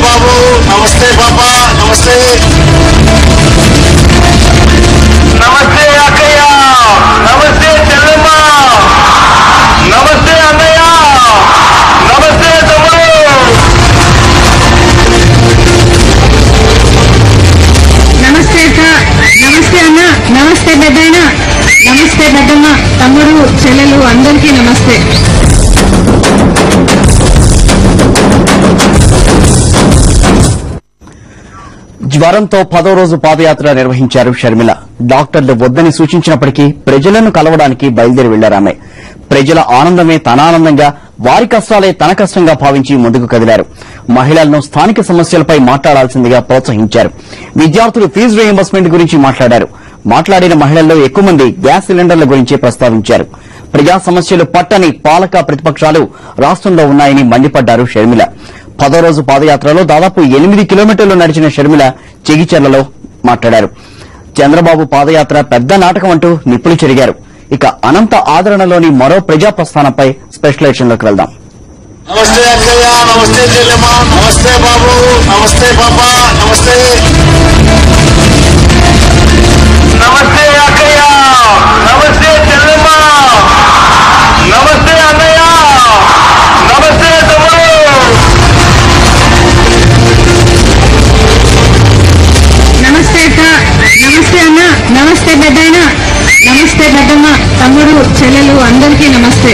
బాబు, నమస్తే పాపా, నమస్తే నమస్తే అక్కయ్య, నమస్తే చెల్లెమ్మ, నమస్తే అన్నయ్య, నమస్తే తమ్ముడు. నమస్తే అక్క, నమస్తే అన్న, నమస్తే పెద్దయిన, నమస్తే పెద్దమ్మ, తమ్ముడు చెల్లెలు అందరికీ నమస్తే. జ్వరంతో 10వ రోజు పాదయాత్ర నిర్వహించారు షర్మిల. డాక్టర్లు వద్దని సూచించినప్పటికీ ప్రజలను కలవడానికి బయలుదేరి వెళ్లారామె. ప్రజల ఆనందమే తన ఆనందంగా, వారి కష్టాలే తన కష్టంగా భావించి ముందుకు కదిలారు. మహిళలను స్థానిక సమస్యలపై మాట్లాడాల్సిందిగా ప్రోత్సహించారు. విద్యార్థులు ఫీజు రీయింబర్స్మెంట్ గురించి మాట్లాడిన మహిళల్లో ఎక్కువ మంది గ్యాస్ సిలిండర్ల గురించి ప్రస్తావించారు. ప్రజా సమస్యలు పట్టని పాలక ప్రతిపక్షాలు రాష్ట్రంలో ఉన్నాయని మండిపడ్డారు షర్మిల. 10వ రోజు పాదయాత్రలో దాదాపు 8 కిలోమీటర్లు నడిచిన షర్మిల చెగిచెర్లలో మాట్లాడారు. చంద్రబాబు పాదయాత్ర పెద్ద నాటకం అంటూ నిప్పులు చెరిగారు. ఇక అనంత ఆదరణలోని మరో ప్రజా ప్రస్థానంపై స్పెషల్ ఎడిషన్లోకి వెళ్దాం. నమస్తే అక్కయ్య, నమస్తే చెల్లెమ్మ, నమస్తే బాబు, నమస్తే పాపా, నమస్తే నమస్తే అక్కయ్య, నమస్తే చెల్లెమ్మ, నమస్తే అన్నయ్య, నమస్తే తమ్ముడు. నమస్తే అక్క, నమస్తే అన్న, నమస్తే పెద్దయిన, నమస్తే పెద్దమ్మ, తమ్ముడు చెల్లెలు అందరికీ నమస్తే.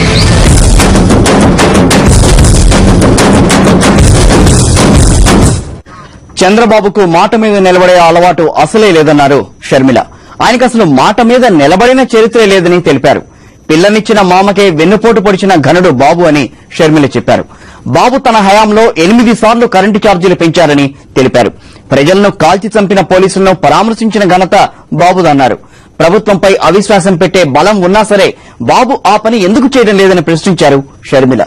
చంద్రబాబుకు మాట మీద నిలబడే అలవాటు అసలే లేదన్నారు షర్మిల. ఆయనకు అసలు మాట మీద నిలబడిన చరిత్రే లేదని తెలిపారు. పిల్లనిచ్చిన మామకే వెన్నుపోటు పొడిచిన ఘనుడు బాబు అని షర్మిల చెప్పారు. బాబు తన హయాంలో 8 సార్లు కరెంటు ఛార్జీలు పెంచారని తెలిపారు. ప్రజలను కాల్చి చంపిన పోలీసులను పరామర్శించిన ఘనత బాబుదన్నారు. ప్రభుత్వంపై అవిశ్వాసం పెట్టే బలం ఉన్నా సరే బాబు ఆ పని ఎందుకు చేయడం లేదని ప్రశ్నించారు షర్మిల.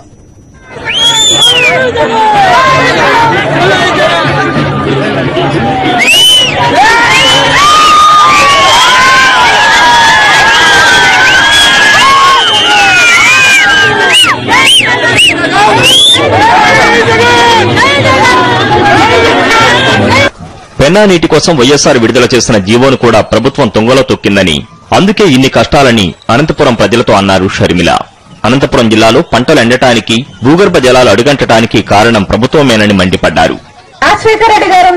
పెన్నా నీటి కోసం వైఎస్సార్ విడుదల చేసిన జీవోను కూడా ప్రభుత్వం తుంగలో తొక్కిందని, అందుకే ఇన్ని కష్టాలని అనంతపురం ప్రజలతో అన్నారు షర్మిల. అనంతపురం జిల్లాలో పంటలు ఎండటానికి, భూగర్భ జలాలు అడుగంటడానికి కారణం ప్రభుత్వమేనని మండిపడ్డారు. రాజశేఖర రెడ్డి గారు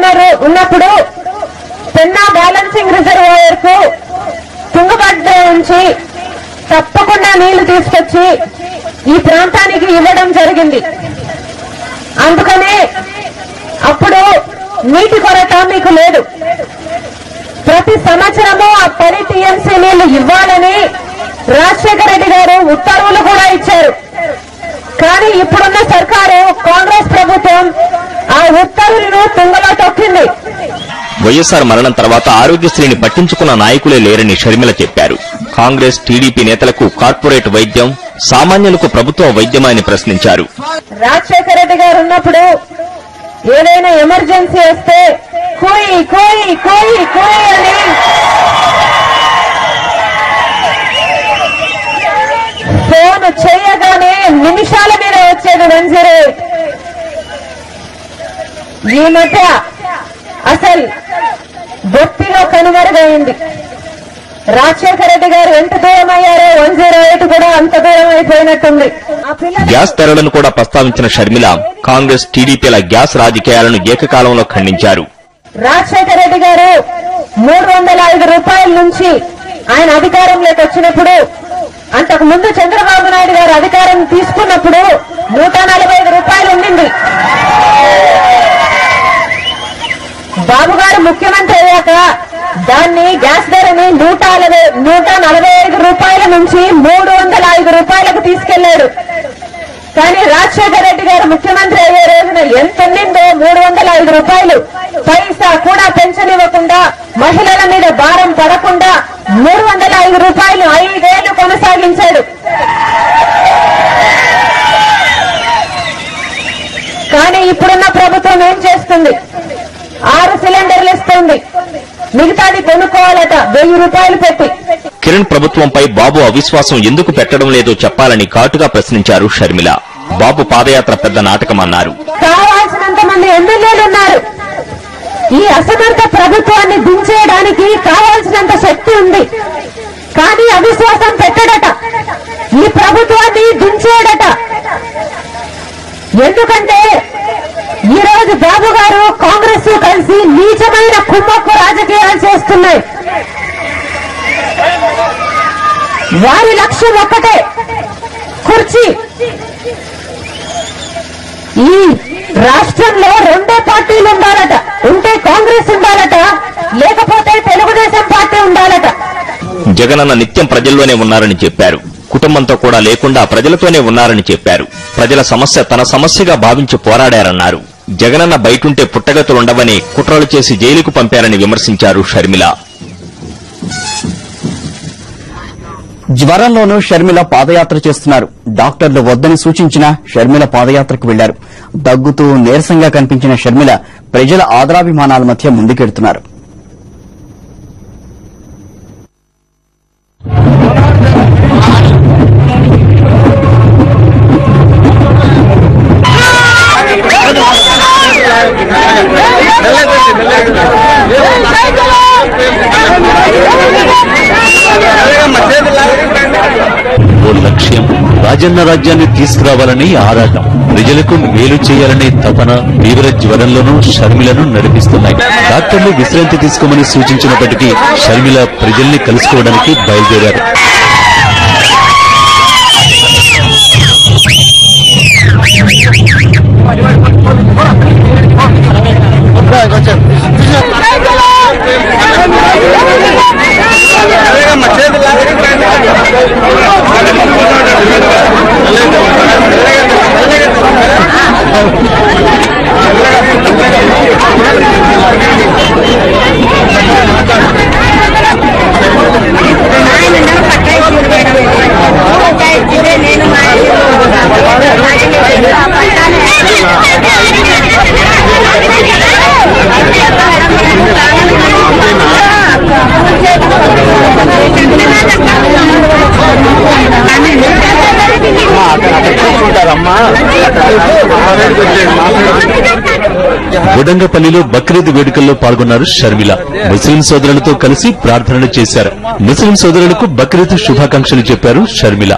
ఉన్నప్పుడు పెన్నా బ్యాలెన్సింగ్ రిజర్వాయర్ కు తుంగభద్ర నుంచి తప్పకుండా నీళ్లు తీసుకొచ్చి ఈ ప్రాంతానికి ఇవ్వడం జరిగింది. అందుకనే అప్పుడు నీటి కొరత మీకు లేదు. ప్రతి సంవత్సరము ఆ 10 టీఎంసీ నీళ్లు ఇవ్వాలని రాజశేఖర రెడ్డి గారు ఉత్తర్వులు కూడా ఇచ్చారు. కానీ ఇప్పుడున్న సర్కారు, కాంగ్రెస్ ప్రభుత్వం ఆ ఉత్తర్వులను తుంగలో తొక్కింది. వైఎస్సార్ మరణం తర్వాత ఆరోగ్యశ్రీని పట్టించుకున్న నాయకులే లేరని షర్మిల చెప్పారు. కాంగ్రెస్, టీడీపీ నేతలకు కార్పొరేట్ వైద్యం, సామాన్యులకు ప్రభుత్వ వైద్యమా అని ప్రశ్నించారు. రాజశేఖర రెడ్డి గారు ఉన్నప్పుడు ఏదైనా ఎమర్జెన్సీ వస్తే కోయి కోయి కోయి కోయి అని ఫోన్ చేయగానే నిమిషాల మీద వచ్చేది 108. ఈ మధ్య అసలు భక్తిలో కనుమరుగైంది. రాజశేఖర రెడ్డి గారు ఎంత దూరం అయ్యారో 108 కూడా అంత దూరం అయిపోయినట్టుంది. గ్యాస్ ధరలను కూడా ప్రస్తావించిన షర్మిల కాంగ్రెస్, టీడీపీల గ్యాస్ రాజకీయాలను ఏకకాలంలో ఖండించారు. రాజశేఖర రెడ్డి గారు 305 రూపాయల నుంచి ఆయన అధికారంలోకి వచ్చినప్పుడు, అంతకు ముందు చంద్రబాబు నాయుడు గారు అధికారం తీసుకున్నప్పుడు 145 రూపాయలు ఉండింది. బాబు గారు ముఖ్యమంత్రి అయ్యాక దాన్ని గ్యాస్ ధరని 145 రూపాయల నుంచి 305 రూపాయలకు తీసుకెళ్లాడు. కానీ రాజశేఖర రెడ్డి గారు ముఖ్యమంత్రి అయ్యే రోజున ఎంత ఉండిందో 305 రూపాయలు. పైసా కూడా పెన్షనివ్వకుండా, మహిళల మీద భారం పడకుండా 305 రూపాయలు 5 ఏళ్లు కొనసాగించాడు. కానీ ఇప్పుడున్న ప్రభుత్వం ఏం చేస్తుంది? 6 సిలిండర్లు ఇస్తుంది, మిగతాది కొనుక్కోవాలట 1000 రూపాయలు పెట్టి. కిరణ్ ప్రభుత్వంపై బాబు అవిశ్వాసం ఎందుకు పెట్టడం లేదో చెప్పాలని ఘాటుగా ప్రశ్నించారు షర్మిల. బాబు పాదయాత్ర పెద్ద నాటకమన్నారు. కావాల్సినంత మంది ఎమ్మెల్యేలు ఈ అసమర్థ ప్రభుత్వాన్ని దించేయడానికి కావాల్సినంత శక్తి ఉంది, కానీ అవిశ్వాసం పెట్టడట. ఈ ప్రభుత్వాన్ని దించేయడట. ఎందుకంటే ఈ రోజు బాబు గారు కాంగ్రెస్ కలిసి నీచమైన కుమ్మక్కు రాజకీయాలు చేస్తున్నాయి. వారి లక్ష్యం ఒక్కటే, కుర్చీ. ఈ రాష్ట్రంలో రెండే పార్టీలు ఉండాలట. ఉంటే కాంగ్రెస్ ఉండాలట, లేకపోతే తెలుగుదేశం పార్టీ ఉండాలట. జగనన్న నిత్యం ప్రజల్లోనే ఉన్నారని చెప్పారు. కుటుంబంతో కూడా లేకుండా ప్రజలతోనే ఉన్నారని చెప్పారు. ప్రజల సమస్య తన సమస్యగా భావించి పోరాడారన్నారు. జగనన్న బయటుంటే పుట్టగతులుండవని కుట్రలు చేసి జైలుకు పంపారని విమర్శించారు షర్మిల. జ్వరంలోనూ షర్మిల పాదయాత్ర చేస్తున్నారు. డాక్టర్లు వద్దని సూచించినా షర్మిల పాదయాత్రకు వెళ్లారు. దగ్గుతూ నీరసంగా కనిపించిన షర్మిల ప్రజల ఆదరాభిమానాల మధ్య ముందుకెడుతున్నారు. ఓ లక్ష్యం, రాజన్న రాజ్యాన్ని తీసుకురావాలని ఆరాటం, ప్రజలకు మేలు చేయాలనే తపన తీవ్ర జ్వరంలోనూ షర్మిలను నడిపిస్తున్నాయి. డాక్టర్లు విశ్రాంతి తీసుకోమని సూచించినప్పటికీ షర్మిల ప్రజల్ని కలుసుకోవడానికి బయలుదేరారు. గుడంగపల్లిలో బక్రీద్ వేడుకల్లో పాల్గొన్నారు షర్మిల. ముస్లిం సోదరులతో కలిసి ప్రార్థనలు చేశారు. ముస్లిం సోదరులకు బక్రీద్ శుభాకాంక్షలు చెప్పారు షర్మిల.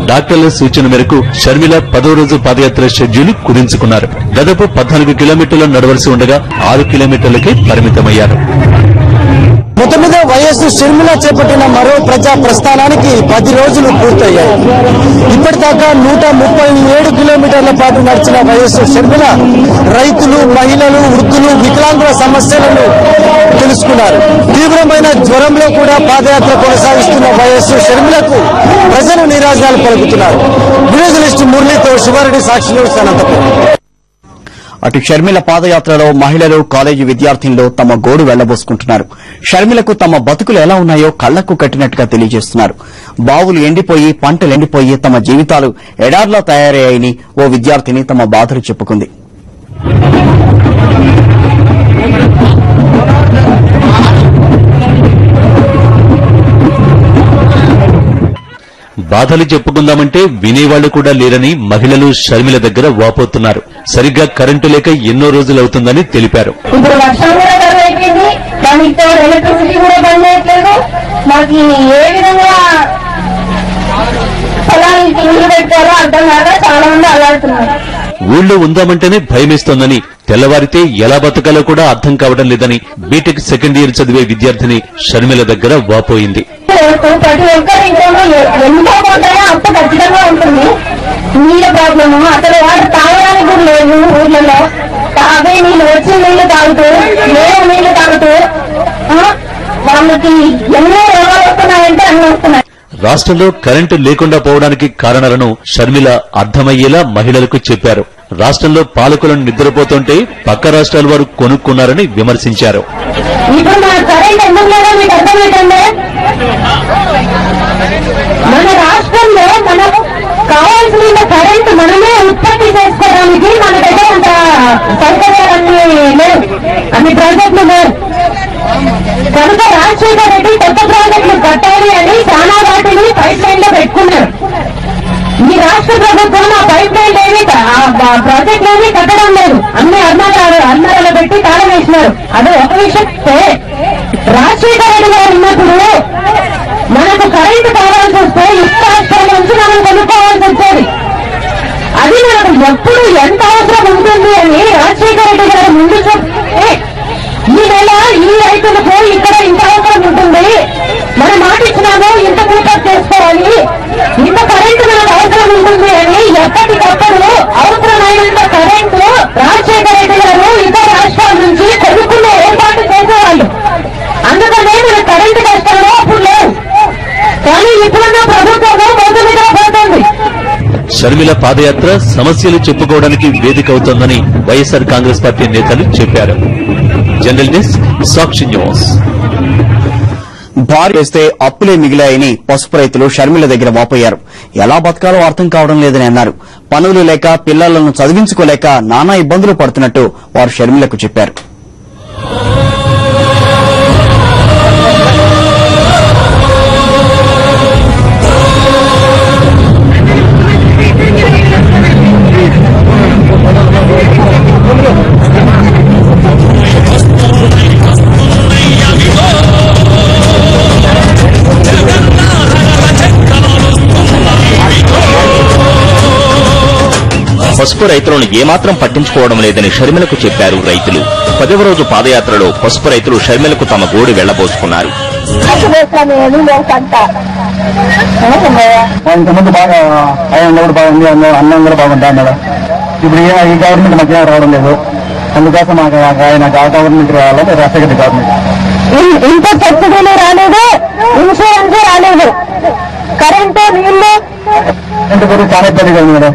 డాక్టర్ల సూచన మేరకు షర్మిల 10వ రోజు పాదయాత్ర షెడ్యూల్ కుదించుకున్నారు. దాదాపు 14 కిలోమీటర్లు నడవలసి ఉండగా 6 కిలోమీటర్లకే పరిమితమయ్యారు. మొత్తం మీద వైఎస్ షర్మిల చేపట్టిన మరో ప్రజా ప్రస్థానానికి 10 రోజులు పూర్తయ్యాయి. ఇప్పటిదాకా 137 కిలోమీటర్ల పాటు నడిచిన వైఎస్ షర్మిల రైతులు, మహిళలు, వృద్ధులు, వికలాంగుల సమస్యలను తెలుసుకున్నారు. తీవ్రమైన జ్వరంలో కూడా పాదయాత్ర కొనసాగిస్తున్న వైఎస్ షర్మిలకు ప్రజలు నీరాజనాలు పలుకుతున్నారు. విలేజ్ మురళితో శివారెడ్డి, సాక్షి న్యూస్, అనంతపురం. అటు షర్మిల పాదయాత్రలో మహిళలు, కాలేజీ విద్యార్థినులు తమ గోడు వెళ్లబోసుకుంటున్నారు. షర్మిలకు తమ బతుకులు ఎలా ఉన్నాయో కళ్లకు కట్టినట్టుగా తెలియజేస్తున్నారు. బావులు ఎండిపోయి, పంటలు ఎండిపోయి తమ జీవితాలు ఎడార్లా తయారయ్యాయని ఓ విద్యార్థిని తమ బాధలు చెప్పుకుంది. బాధలు చెప్పుకుందామంటే వినేవాళ్లు కూడా లేరని మహిళలు షర్మిల దగ్గర వాపోతున్నారు. సరిగ్గా కరెంటు లేక ఎన్నో రోజులవుతుందని తెలిపారు. ఇప్పుడు వర్షం కూడా కరువు అయిపోయింది, దానికి ఎలక్ట్రిసిటీ కూడా బంద్ అయ్యట్లేదు. మాకు ఏ విధంగా పొలానికి నీళ్లు పెట్టారో అర్థం కాక చాలా మంది అల్లాడుతున్నారు. ఊళ్ళో ఉందామంటేనే భయమేస్తోందని, తెల్లవారితే ఎలా బతకాలో కూడా అర్థం కావడం లేదని బీటెక్ సెకండ్ ఇయర్ చదివే విద్యార్థిని షర్మిల దగ్గర వాపోయింది. ప్రతి ఒక్కరి ఇంట్లో ఎన్నో పోతాయో అంత ఖచ్చితంగా ఉంటుంది. నీళ్ళ ప్రాబ్లము అసలు వాడు తాగడానికి కూడా లేదు. ఊర్లలో తాగే నీళ్ళు, వచ్చిన నీళ్లు తాగుతూ, లేవు నీళ్లు తాగుతూ వాళ్ళకి ఎన్నో రోగాలు వస్తున్నాయంటే అన్ని వస్తున్నాయి. రాష్ట్రంలో కరెంటు లేకుండా పోవడానికి కారణాలను షర్మిల అర్థమయ్యేలా మహిళలకు చెప్పారు. రాష్ట్రంలో పాలకులను నిద్రపోతుంటే పక్క రాష్ట్రాల వారు కొనుక్కున్నారని విమర్శించారు. ఇప్పుడు మన కరెంట్ ఎందుకు లేదో మీకు అర్థమవుతుందే. మన కావాల్సిన కరెంట్ మనమే ఉత్పత్తి చేసుకోవడానికి మన దగ్గర అంత సౌకర్యాలన్నీ లేవు, అన్ని ప్రాజెక్టులు లేవు. కనుక రాజశేఖర్ రెడ్డి కొత్త ప్రాజెక్టులు కట్టాలి అని చాలా వాటిని పైప్ లైన్ లో పెట్టుకున్నారు. ఈ రాష్ట్ర ప్రభుత్వం ఆ పైప్ లైన్ ఏమి ప్రాజెక్టులు ఏమీ కట్టడం లేదు, అన్ని అర్మారాలు పెట్టి తాళం వేసినారు. అది ఒక విషయం. రాజశేఖర రెడ్డి గారు ఉన్నప్పుడు మనకు కరెంటు కావాల్సి వస్తే ఇసుక రాష్ట్రాల నుంచి మనం కొనుక్కోవాల్సి వచ్చేది. అది మనకు ఎప్పుడు ఎంత అవసరం ఉంటుంది అని రాజశేఖర రెడ్డి గారు ముందు చెప్తే ఈ నెల ఈ రైతులకు ఇక్కడ ఇంత అవసరం ఉంటుంది, మనం మాట ఇచ్చినాము ఇంత పూర్తి చేసుకోవాలి, ఇంత కరెంటు మనకు అవసరం ఉంటుంది అని ఎప్పటికప్పుడు అవసరమైనంత కరెంటు రాజశేఖర రెడ్డి గారు ఇతర రాష్ట్రాల నుంచి కొనుక్కునే ఏర్పాటు చేసేవాళ్ళు. అందుకనే మన కరెంటు కష్టాలు అప్పుడు లేవు. కానీ ఇప్పుడున్న ప్రభుత్వం మొదటి మీద పడుతుంది. షర్మిల పాదయాత్ర సమస్యలు చెప్పుకోవడానికి వేదిక అవుతోందని వైఎస్ఆర్ కాంగ్రెస్ పార్టీ నేతలు చెప్పారు. జనరల్ డెస్క్ సాక్షి న్యూస్. భారీ వేస్తే అప్పులే మిగిలాయని పసుపు రైతులు షర్మిల దగ్గర వాపోయారు. ఎలా బతకాలో అర్థం కావడం లేదని అన్నారు. పనులు లేక పిల్లలను చదివించుకోలేక నానా ఇబ్బందులు పడుతున్నట్టు వారు షర్మిలకు చెప్పారు. పసుపు రైతులను ఏమాత్రం పట్టించుకోవడం లేదని షర్మిలకు చెప్పారు రైతులు. 10వ రోజు పాదయాత్రలో పసుపు రైతులు షర్మిలకు తమ గోడు వెళ్లబోసుకున్నారు. ఇంతకుముందు బాగా ఆయన కూడా బాగుంది, అన్నం కూడా బాగుంటా అన్నాడు. ఇప్పుడు ఈ గవర్నమెంట్ మధ్య రావడం లేదు, అందుకోసం మాకు ఆయన గవర్నమెంట్ రావాలని రాజశేఖర్ గవర్నమెంట్. ఇంత సబ్సిడీలు రాలేదు, ఇన్సూరెన్స్ రాలేదు, కరెంటు నీళ్లు గురించి చాలా ఇబ్బంది కదా మేడం.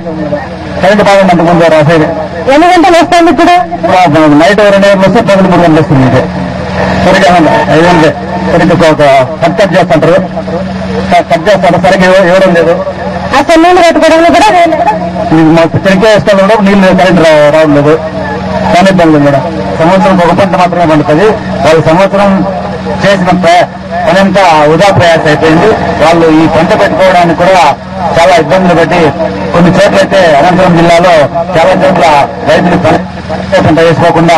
కరెంట్ బాగుంది అంతకుముందు రాజశేఖర్. ఎన్ని గంటలు వస్తుంది ఇప్పుడు? నైట్ 2 గంటలు వస్తే 3 గంటలు వస్తుంది. ఇదే సరిగ్గా అదేంటే సరిగ్గా కట్ చేస్తుంటారు, కట్ చేస్తారు, సరిగ్గా ఇవ్వడం లేదు. అసలు నీళ్లు పెట్టుకోవడం కూడా సరిగ్గా వేస్తాను కూడా నీళ్లు కరెంట్ రావడం లేదు. చాలా ఇబ్బంది ఉంది మేడం. సంవత్సరం ఒక పంట మాత్రమే పండుతుంది. వాళ్ళు సంవత్సరం చేసిన పనంతా వృధా ప్రయాస అయిపోయింది. వాళ్ళు ఈ పంట పెట్టుకోవడానికి కూడా చాలా ఇబ్బందులు పెట్టి కొన్ని చోట్లయితే అనంతపురం జిల్లాలో చాలా చోట్ల రైతులు పంట వేసుకోకుండా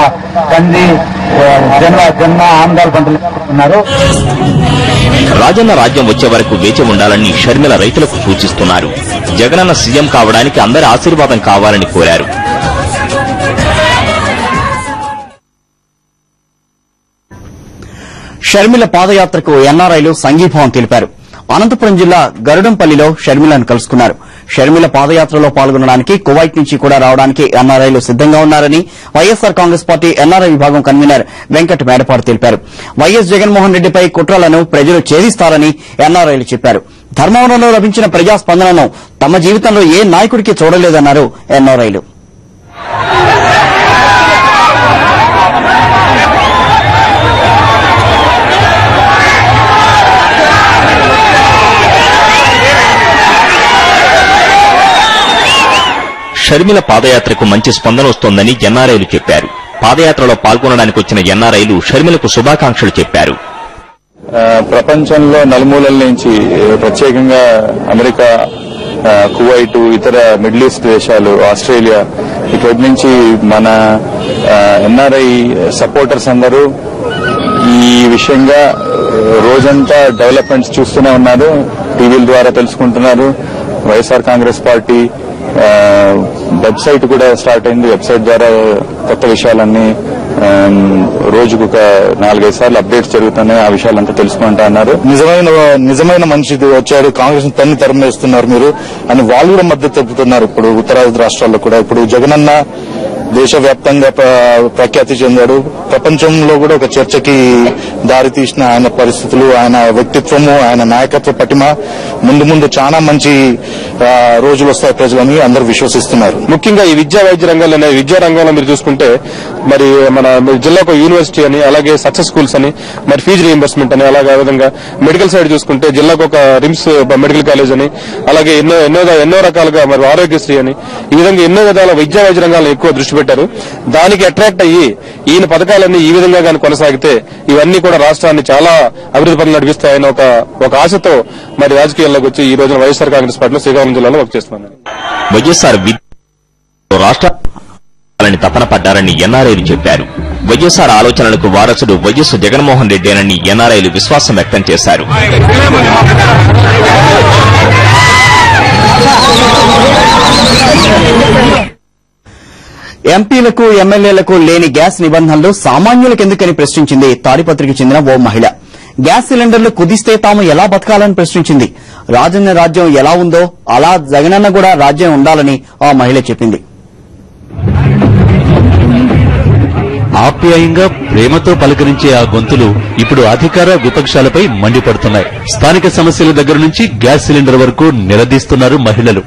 కంది, జొన్న, ఆంధ్రాల పంటలు ఉన్నారు. రాజన్న రాజ్యం వచ్చే వరకు వేచి ఉండాలని షర్మిల రైతులకు సూచిస్తున్నారు. జగనన్న సీఎం కావడానికి అందరి ఆశీర్వాదం కావాలని కోరారు. షర్మిల పాదయాత్రకు ఎన్ఆర్ఐలు సంఘీభావం తెలిపారు. అనంతపురం జిల్లా గరుడంపల్లిలో షర్మిలను కలుసుకున్నారు. షర్మిల పాదయాత్రలో పాల్గొనడానికి కువైట్ నుంచి కూడా రావడానికి ఎన్ఆర్ఐలు సిద్దంగా ఉన్నారని వైఎస్ఆర్ కాంగ్రెస్ పార్టీ ఎన్ఆర్ఐ విభాగం కన్వీనర్ వెంకట్ మేడపాటి తెలిపారు. వైఎస్ జగన్మోహన్ రెడ్డిపై కుట్రలను ప్రజలు ఛేదిస్తారని ఎన్ఆర్ఐలు చెప్పారు. ధర్మవరంలో లభించిన ప్రజాస్పందనను తమ జీవితంలో ఏ నాయకుడికి చూడలేదన్నారు ఎన్ఆర్ఐలు. షర్మిల పాదయాత్రకు మంచి స్పందన వస్తోందని ఎన్ఆర్ఐలు చెప్పారు. పాదయాత్రలో పాల్గొనడానికి వచ్చిన ఎన్ఆర్ఐలు షర్మిలకు శుభాకాంక్షలు చెప్పారు. ప్రపంచంలో నలుమూలల నుంచి, ప్రత్యేకంగా అమెరికా, కువైట్, ఇతర మిడిల్ ఈస్ట్ దేశాలు, ఆస్ట్రేలియా, ఇక్కడి నుంచి మన ఎన్ఆర్ఐ సపోర్టర్స్ అందరూ ఈ విషయంగా రోజంతా డెవలప్మెంట్స్ చూస్తూనే ఉన్నారు. టీవీల ద్వారా తెలుసుకుంటున్నారు. వైఎస్ఆర్ కాంగ్రెస్ పార్టీ వెబ్సైట్ కూడా స్టార్ట్ అయింది. వెబ్సైట్ ద్వారా కొత్త విషయాలన్నీ రోజుకు ఒక 4-5 సార్లు అప్డేట్స్ జరుగుతున్నాయి. ఆ విషయాలంతా తెలుసుకుంటా అన్నారు. నిజమైన మనిషి వచ్చాడు, కాంగ్రెస్ తన్ని తరమేస్తున్నారు మీరు అని వాళ్ళు కూడా మద్దతు తెలుపుతున్నారు. ఇప్పుడు ఉత్తరాది రాష్ట్రాల్లో కూడా ఇప్పుడు జగనన్న దేశవ్యాప్తంగా ప్రఖ్యాతి చెందాడు. ప్రపంచంలో కూడా ఒక చర్చకి దారితీసిన ఆయన పరిస్థితులు, ఆయన వ్యక్తిత్వము, ఆయన నాయకత్వ పటిమ ముందు ముందు చాలా మంచి రోజులు వస్తాయి ప్రజలని అందరూ విశ్వసిస్తున్నారు. ముఖ్యంగా ఈ విద్యా వైద్య రంగంలో విద్యా రంగంలో మీరు చూసుకుంటే మరి మన జిల్లాకు యూనివర్సిటీ అని, అలాగే సక్సెస్ స్కూల్స్ అని, మరి ఫీజు రీయింబర్స్మెంట్ అని, అలాగే విధంగా మెడికల్ సైడ్ చూసుకుంటే జిల్లాకు ఒక రిమ్స్ మెడికల్ కాలేజ్ అని, అలాగే ఎన్నో రకాలుగా మరి ఆరోగ్యశ్రీ అని, ఈ విధంగా ఎన్నో విధాల విద్యా వైద్య రంగాలను ఎక్కువ దృష్టి పెట్టారు. దానికి అట్రాక్ట్ అయ్యి ఈయన పథకాలన్నీ ఈ విధంగా కానీ కొనసాగితే ఇవన్నీ కూడా రాష్ట్రాన్ని చాలా అభివృద్ధి పనులు నడిపిస్తాయని ఒక ఆశతో మరి రాజకీయాల్లోకి వచ్చి ఈ రోజున వైఎస్ఆర్ కాంగ్రెస్ పార్టీలో శ్రీకాకుళం జిల్లాలో వర్క్ చేస్తున్నారు. వైఎస్ఆర్ రాష్ట్ర తపన పడ్డారని ఎన్ఆర్ఐలు చెప్పారు. వైఎస్ఆర్ ఆలోచనలకు వారసుడు వైఎస్ జగన్మోహన్ రెడ్డేనని ఎన్ఆర్ఐలు విశ్వాసం వ్యక్తం చేశారు. ఎంపీలకు ఎమ్మెల్యేలకు లేని గ్యాస్ నిబంధనలు సామాన్యులకెందుకని ప్రశ్నించింది తాడిపత్రికి చెందిన ఓ మహిళ. గ్యాస్ సిలిండర్లు కుదిస్తే తాము ఎలా బతకాలని ప్రశ్నించింది. రాజన్న రాజ్యం ఎలా ఉందో అలా జగనన్న కూడా రాజ్యం ఉండాలని ఆ మహిళ చెప్పింది. ఆప్యాయంగా ప్రేమతో పలకరించే ఆ గొంతులు ఇప్పుడు అధికార విపక్షాలపై మండిపడుతున్నాయి. స్థానిక సమస్యల దగ్గర నుంచి గ్యాస్ సిలిండర్ వరకు నిలదీస్తున్నారు మహిళలు.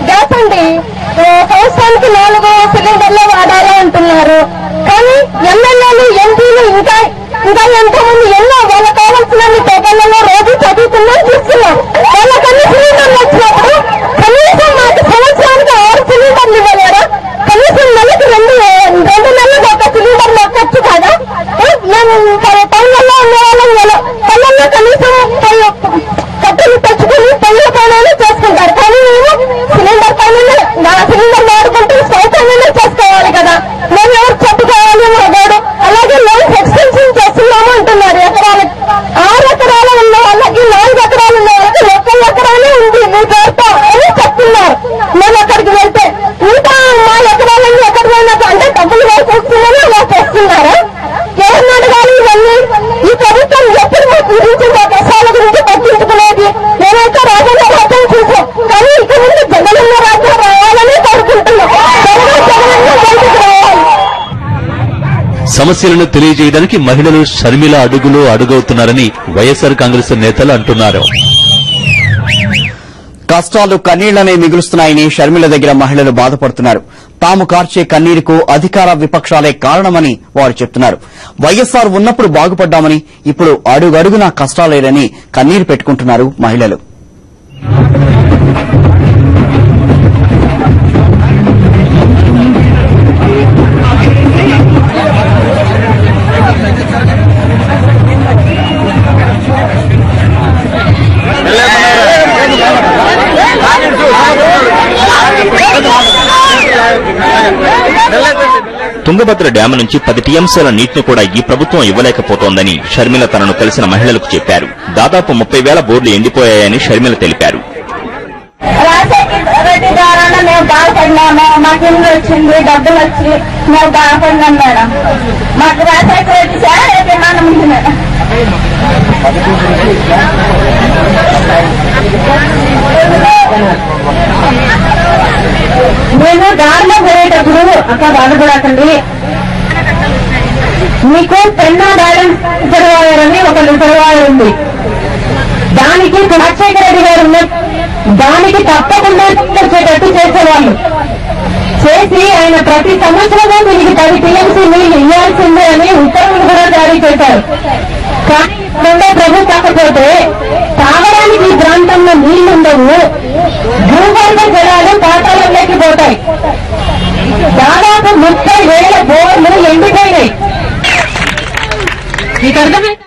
గ్యాస్ అండి సంవత్సరానికి 4 సిలిండర్లు వాడాలి అంటున్నారు. కానీ ఎమ్మెల్యేలు ఎంపీలు ఇంకా ఎంతో మంది ఎన్నో వాళ్ళకి కావాల్సిన పేపర్లలో రోజు చదువుతున్నాం, చూస్తున్నాం. వాళ్ళకన్నీ సిలిండర్లు వచ్చినప్పుడు కనీసం మాకు సంవత్సరానికి 6 సిలిండర్లు ఇవ్వలేరా? కనీసం నెలకి 2 నెలలకు ఒక సిలిండర్ మొక్కచ్చు కదా. మేము టౌన్లలో ఉన్న వాళ్ళం పల్లెల్లో కనీసం కట్టెలు తెచ్చుకుని పొయ్యిల పైన చేసుకుంటారు. కానీ మేము సిలిండర్ పైన సిలిండర్ వాడుకుంటూ స్టవ్ పైన చేసుకోవాలి కదా. మేము ఎవరు చెప్పుకోవాలి మా గోడు. అలాగే లోన్స్ ఎక్స్టెన్షన్ చేస్తున్నాము అంటున్నారు. ఎకరాలకి 6 ఎకరాలు ఉన్న వాళ్ళకి 4 ఎకరాలు ఉన్న వాళ్ళకి 1 ఎకరానే ఉంది మీ పేరుతో అని చెప్తున్నారు. మేము అక్కడికి వెళ్తే ఇంకా మా ఎకరాలన్నీ ఎక్కడైనా అంటే డబ్బులు వేసేస్తున్నారని అలా చేస్తున్నారా? ఎవరిని అడగాలి ఇవన్నీ? ఈ ప్రభుత్వం ఎప్పుడు మా గురించి మా కష్టాల గురించి పట్టించుకునేది? నేనైతే రాజన్న రాజ్యం చూసాం, కానీ ఇక ముందు జగనన్న రాజ్యం రావాలని కోరుకుంటున్నాం. సమస్యలను తెలియజేయడానికి మహిళలు షర్మిల అడుగులు అడుగవుతున్నారని వైఎస్ఆర్ కాంగ్రెస్ నేతలు అంటున్నారు. కష్టాలు కన్నీళ్లనే మిగులుస్తున్నాయని షర్మిల దగ్గర మహిళలు బాధపడుతున్నారు. తాము కార్చే కన్నీరుకు అధికార విపక్షాలే కారణమని వారు చెప్తున్నారు. వైఎస్ఆర్ ఉన్నప్పుడు బాగుపడ్డామని ఇప్పుడు అడుగడుగునా కష్టాలేరని కన్నీరు పెట్టుకుంటున్నారు మహిళలు. తుంగభద్ర డ్యాము నుంచి 10 టీఎంసీల నీటిని కూడా ఈ ప్రభుత్వం ఇవ్వలేకపోతోందని షర్మిల తనను కలిసిన మహిళలకు చెప్పారు. దాదాపు 30,000 బోర్లు ఎండిపోయాయని షర్మిల తెలిపారు. రెడ్డి ద్వారా మేము బాగుపడినాము, మాకు ఇల్లు వచ్చింది, డబ్బులు వచ్చి మేము బాగుపడినాం మేడం. మాకు రాజశేఖర రెడ్డి సార్ ఏమైనా ఉంది మేడం. నేను దారిలో పోయేటప్పుడు అక్క బాధపడకండి, మీకు పెన్నా బ్యాలెన్స్ రిజర్వాయర్ అని ఒక రిజర్వాయర్ ఉంది. దానికి రాజశేఖర రెడ్డి గారు దానికి తప్పకుండా వచ్చేటట్టు చేసేవాళ్ళు. చేసి ఆయన ప్రతి సంవత్సరము మీకు 10 టీఎంసీ నీళ్లు ఇవ్వాల్సిందే అని ఉత్తర్వులు కూడా జారీ చేశారు. కానీ రెండో ప్రభుత్వం కాకపోతే తాగడానికి ఈ ప్రాంతంలో నీళ్లుండవు, భూగర్భ జలాలు పాతాళంలోకి పోతాయి. దాదాపు 30,000 బోర్లు ఎండిపోయినాయి. మీకు అర్థమైంది?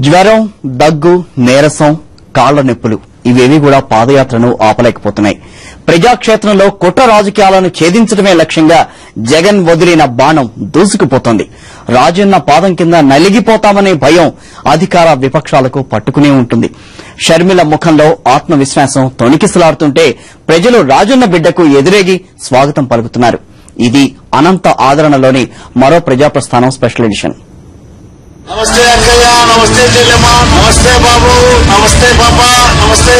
జ్వరం, దగ్గు, నీరసం, కాళ్ల నొప్పులు ఇవేవి కూడా పాదయాత్రను ఆపలేకపోతున్నాయి. ప్రజాక్షేత్రంలో కుట్ర రాజకీయాలను ఛేదించడమే లక్ష్యంగా జగన్ వదిలిన బాణం దూసుకుపోతోంది. రాజన్న పాదం కింద నలిగిపోతామనే భయం అధికార విపక్షాలకు పట్టుకునే ఉంటుంది. షర్మిల ముఖంలో ఆత్మవిశ్వాసం తొణికిసలాడుతుంటే ప్రజలు రాజన్న బిడ్డకు ఎదురేగి స్వాగతం పలుకుతున్నారు. ఇది అనంత ఆదరణలోని మరో ప్రజాప్రస్థానం స్పెషల్ ఎడిషన్. నమస్తే అక్కయ్య, నమస్తే చెల్లెమ్మ, నమస్తే బాబు, నమస్తే పాప, నమస్తే.